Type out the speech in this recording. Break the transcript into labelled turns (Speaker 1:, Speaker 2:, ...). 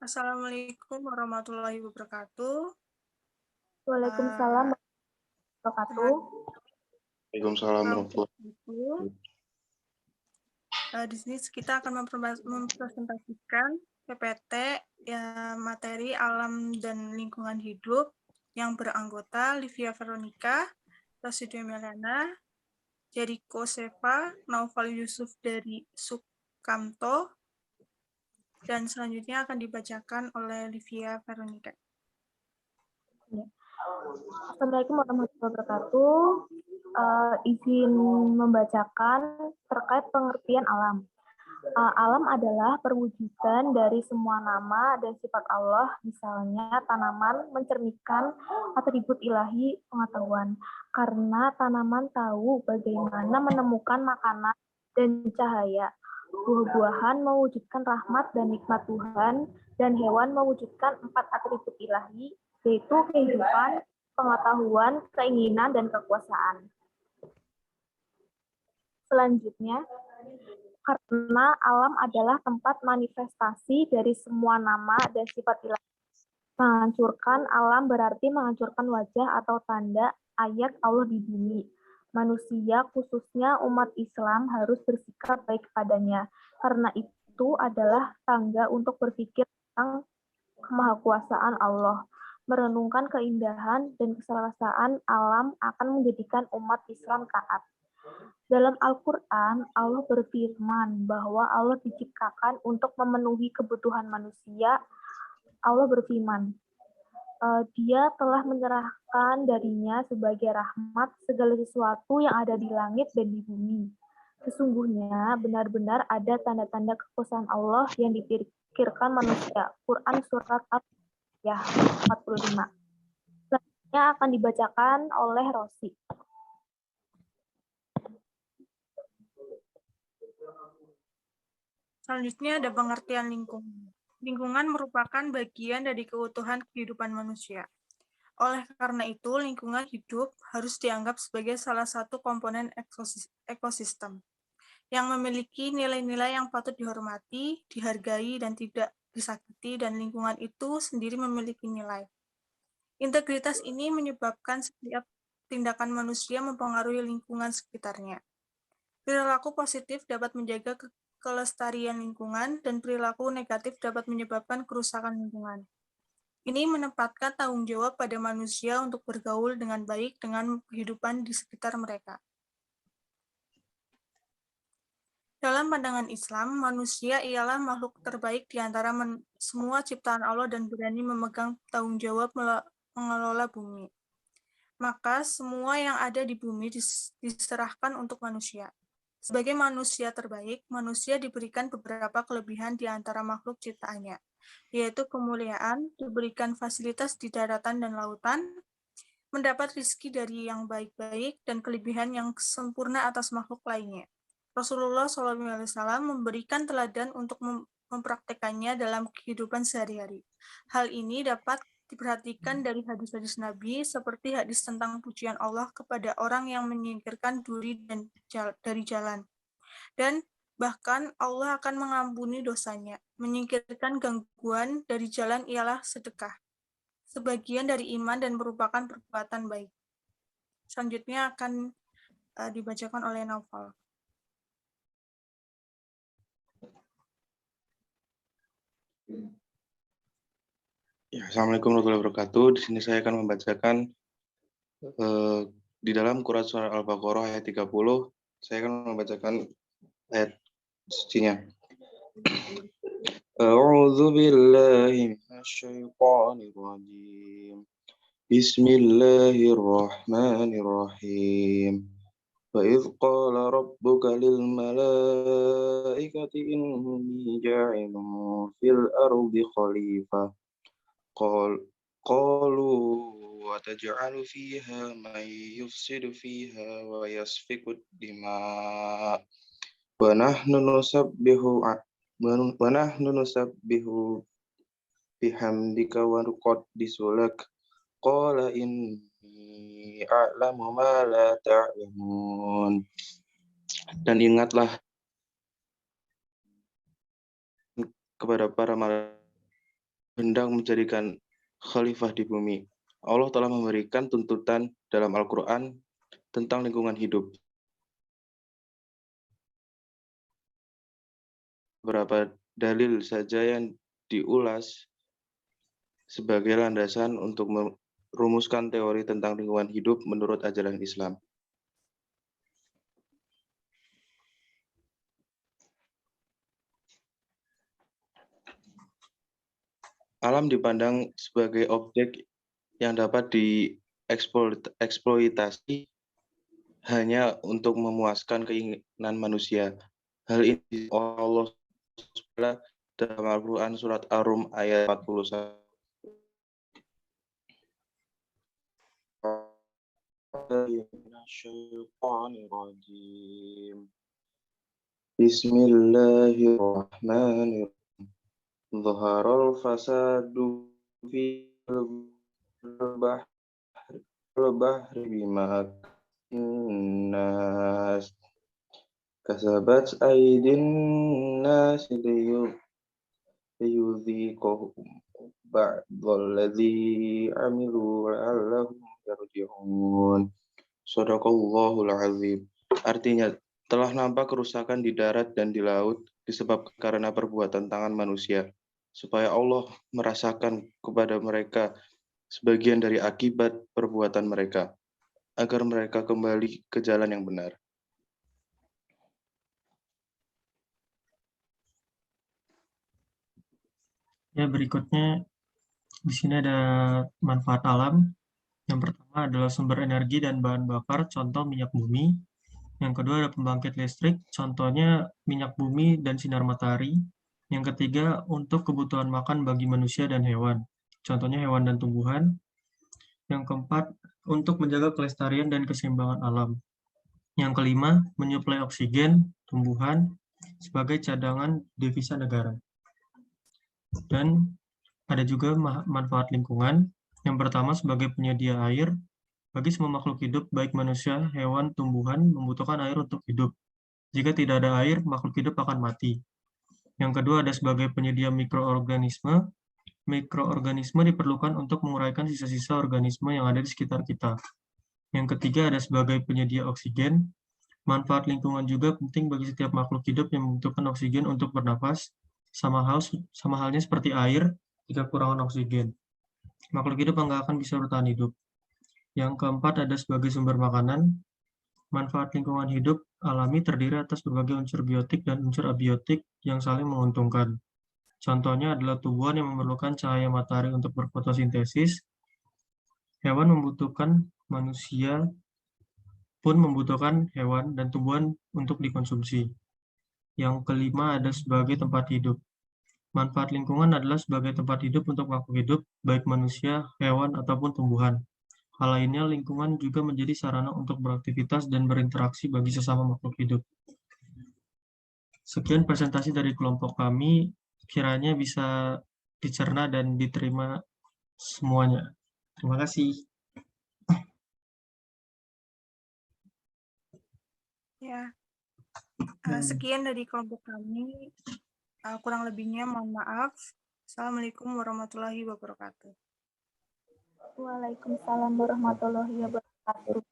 Speaker 1: Assalamualaikum warahmatullahi wabarakatuh.
Speaker 2: Waalaikumsalam warahmatullahi wabarakatuh.
Speaker 3: Waalaikumsalam warahmatullahi
Speaker 1: wabarakatuh. Di sini kita akan mempresentasikan PPT ya, materi alam dan lingkungan hidup yang beranggota Livia Veronica, Rosidia Melana, Jericho Seva, Naufal Yusuf dari Sukamto, dan selanjutnya akan dibacakan oleh Livia Veronica.
Speaker 2: Assalamualaikum warahmatullahi wabarakatuh. Izin membacakan terkait pengertian alam. Alam adalah perwujudan dari semua nama dan sifat Allah, misalnya tanaman mencerminkan atribut ilahi pengetahuan. Karena tanaman tahu bagaimana menemukan makanan dan cahaya. Buah-buahan mewujudkan rahmat dan nikmat Tuhan, dan hewan mewujudkan 4 atribut ilahi, yaitu kehidupan, pengetahuan, keinginan, dan kekuasaan. Selanjutnya, karena alam adalah tempat manifestasi dari semua nama dan sifat ilahi. Menghancurkan alam berarti menghancurkan wajah atau tanda ayat Allah di bumi. Manusia, khususnya umat Islam, harus bersikap baik padanya. Karena itu adalah tangga untuk berpikir tentang kemahakuasaan Allah. Merenungkan keindahan dan keselesaan alam akan menjadikan umat Islam taat. Dalam Al-Quran, Allah berfirman bahwa Allah diciptakan untuk memenuhi kebutuhan manusia. Allah berfirman, Dia telah menyerahkan darinya sebagai rahmat segala sesuatu yang ada di langit dan di bumi. Sesungguhnya benar-benar ada tanda-tanda kekuasaan Allah yang dipikirkan manusia. Quran Surat Al-Fatihah 45. Selanjutnya akan dibacakan oleh Rosi.
Speaker 1: Selanjutnya ada pengertian lingkungan. Lingkungan merupakan bagian dari keutuhan kehidupan manusia. Oleh karena itu, lingkungan hidup harus dianggap sebagai salah satu komponen ekosistem yang memiliki nilai-nilai yang patut dihormati, dihargai, dan tidak disakiti, dan lingkungan itu sendiri memiliki nilai. Integritas ini menyebabkan setiap tindakan manusia mempengaruhi lingkungan sekitarnya. Perilaku positif dapat menjaga kelestarian lingkungan, dan perilaku negatif dapat menyebabkan kerusakan lingkungan. Ini menempatkan tanggung jawab pada manusia untuk bergaul dengan baik dengan kehidupan di sekitar mereka. Dalam pandangan Islam, manusia ialah makhluk terbaik di antara semua ciptaan Allah dan berani memegang tanggung jawab mengelola bumi. Maka semua yang ada di bumi diserahkan untuk manusia. Sebagai manusia terbaik, manusia diberikan beberapa kelebihan di antara makhluk ciptaannya, yaitu kemuliaan, diberikan fasilitas di daratan dan lautan, mendapat rezeki dari yang baik-baik, dan kelebihan yang sempurna atas makhluk lainnya. Rasulullah SAW memberikan teladan untuk mempraktekannya dalam kehidupan sehari-hari. Hal ini dapat diperhatikan dari hadis-hadis Nabi, seperti hadis tentang pujian Allah kepada orang yang menyingkirkan duri dari jalan. Dan bahkan Allah akan mengampuni dosanya. Menyingkirkan gangguan dari jalan ialah sedekah, sebagian dari iman dan merupakan perbuatan baik. Selanjutnya akan dibacakan oleh Naufal.
Speaker 3: Ya, Assalamualaikum warahmatullahi wabarakatuh. Di sini saya akan membacakan di dalam Quran Surah Al-Baqarah ayat 30, saya akan membacakan ayat sucinya. A'udzu billahi minasyaitonir rajim. Bismillahirrahmanirrahim. Wa idz qala rabbuka lil malaikati inni ja'ilun fil ardi khalifah. Qalu wa taj'alu fiha man yufsidu fiha wa yasfiku dima wa nahnu nusabbihu bihamdika wa nuqaddisu lak qala inni a'lamu ma la ta'lamun. Dan ingatlah kepada para malaikat hendak menjadikan khalifah di bumi. Allah telah memberikan tuntutan dalam Al-Quran tentang lingkungan hidup. Beberapa dalil saja yang diulas sebagai landasan untuk merumuskan teori tentang lingkungan hidup menurut ajaran Islam. Alam dipandang sebagai objek yang dapat dieksploitasi hanya untuk memuaskan keinginan manusia. Hal ini Allah dalam Al-Quran surat Ar-Rum ayat 41. Bismillahirrahmanirrahim. Zaharal fasadu fil bahri bima nas kasabat aydin nas liyudhiqahum ba'dalladzi amilu la'allahum yarji'un. Shadaqallahul azim. Artinya, telah nampak kerusakan di darat dan di laut disebabkan karena perbuatan tangan manusia, supaya Allah merasakan kepada mereka sebagian dari akibat perbuatan mereka, agar mereka kembali ke jalan yang benar.
Speaker 4: Ya, berikutnya di sini ada manfaat alam. Yang pertama adalah sumber energi dan bahan bakar, contoh minyak bumi. Yang kedua ada pembangkit listrik, contohnya minyak bumi dan sinar matahari. Yang ketiga untuk kebutuhan makan bagi manusia dan hewan, contohnya hewan dan tumbuhan. Yang keempat untuk menjaga kelestarian dan keseimbangan alam. Yang kelima menyuplai oksigen tumbuhan sebagai cadangan devisa negara. Dan ada juga manfaat lingkungan. Yang pertama sebagai penyedia air. Bagi semua makhluk hidup, baik manusia, hewan, tumbuhan, membutuhkan air untuk hidup. Jika tidak ada air, makhluk hidup akan mati. Yang kedua ada sebagai penyedia mikroorganisme. Mikroorganisme diperlukan untuk menguraikan sisa-sisa organisme yang ada di sekitar kita. Yang ketiga ada sebagai penyedia oksigen. Manfaat lingkungan juga penting bagi setiap makhluk hidup yang membutuhkan oksigen untuk bernapas. Sama halnya seperti air, jika kekurangan oksigen, makhluk hidup nggak akan bisa bertahan hidup. Yang keempat ada sebagai sumber makanan. Manfaat lingkungan hidup alami terdiri atas berbagai unsur biotik dan unsur abiotik yang saling menguntungkan. Contohnya adalah tumbuhan yang memerlukan cahaya matahari untuk berfotosintesis. Hewan membutuhkan, manusia pun membutuhkan hewan dan tumbuhan untuk dikonsumsi. Yang kelima ada sebagai tempat hidup. Manfaat lingkungan adalah sebagai tempat hidup untuk makhluk hidup, baik manusia, hewan, ataupun tumbuhan. Hal lainnya, lingkungan juga menjadi sarana untuk beraktivitas dan berinteraksi bagi sesama makhluk hidup. Sekian presentasi dari kelompok kami, kiranya bisa dicerna dan diterima semuanya. Terima kasih.
Speaker 1: Ya, sekian dari kelompok kami. Kurang lebihnya mohon maaf. Assalamualaikum warahmatullahi wabarakatuh.
Speaker 2: Waalaikumsalam warahmatullahi wabarakatuh.